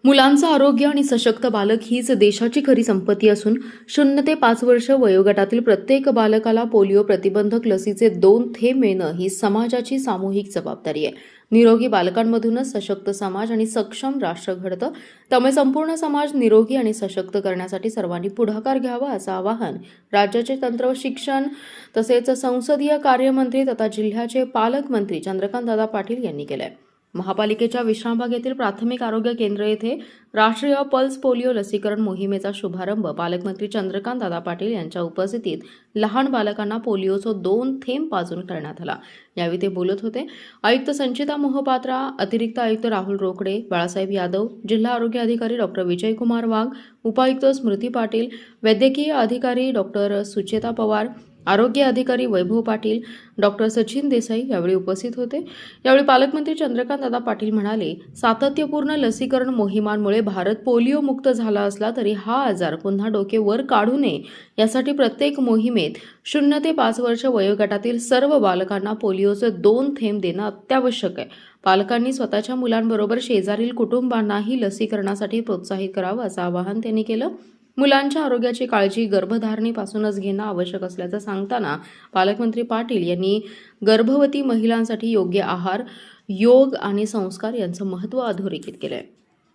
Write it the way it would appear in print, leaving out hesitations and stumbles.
मुलांचं आरोग्य आणि सशक्त बालक हीच देशाची खरी संपत्ती असून 0 ते 5 वर्ष वयोगटातील प्रत्येक बालकाला पोलिओ प्रतिबंधक लसीचे 2 थेंब मिळणं ही समाजाची सामूहिक जबाबदारी आहे. निरोगी बालकांमधूनच सशक्त समाज आणि सक्षम राष्ट्र घडतं. त्यामुळे संपूर्ण समाज निरोगी आणि सशक्त करण्यासाठी सर्वांनी पुढाकार घ्यावा असं आवाहन राज्याचे तंत्र व शिक्षण तसेच संसदीय कार्यमंत्री तथा जिल्ह्याचे पालकमंत्री चंद्रकांतदादा पाटील यांनी केलं आहे. महापालिकेच्या विश्रामबाग येथील प्राथमिक आरोग्य केंद्र येथे राष्ट्रीय पल्स पोलिओ लसीकरण मोहिमेचा शुभारंभ पालकमंत्री चंद्रकांतदादा पाटील यांच्या उपस्थितीत लहान बालकांना पोलिओचे 2 थेंब पाजून करण्यात आला. यावेळी ते बोलत होते. आयुक्त संचिता मोहपात्रा, अतिरिक्त आयुक्त राहुल रोकडे, बाळासाहेब यादव, जिल्हा आरोग्य अधिकारी डॉक्टर विजयकुमार वाघ, उपायुक्त स्मृती पाटील, वैद्यकीय अधिकारी डॉक्टर सुचेता पवार, आरोग्य अधिकारी वैभव पाटील, डॉक्टर सचिन देसाई यावेळी उपस्थित होते. यावेळी पालकमंत्री चंद्रकांतदादा पाटील म्हणाले, सातत्यपूर्ण लसीकरण मोहिमांमुळे भारत पोलिओ मुक्त झाला असला तरी हा आजार पुन्हा डोके वर काढू नये यासाठी प्रत्येक मोहिमेत 0 ते 5 वर्ष वयोगटातील सर्व बालकांना पोलिओचे 2 थेंब देणं अत्यावश्यक आहे. पालकांनी स्वतःच्या मुलांबरोबर शेजारील कुटुंबांनाही लसीकरणासाठी प्रोत्साहित करावं असं आवाहन त्यांनी केलं. मुलांच्या आरोग्याची काळजी गर्भधारणेपासूनच घेणं आवश्यक असल्याचं सांगताना पालकमंत्री पाटील यांनी गर्भवती महिलांसाठी योग्य आहार, योग आणि संस्कार यांचं महत्त्व अधोरेखित केलंय.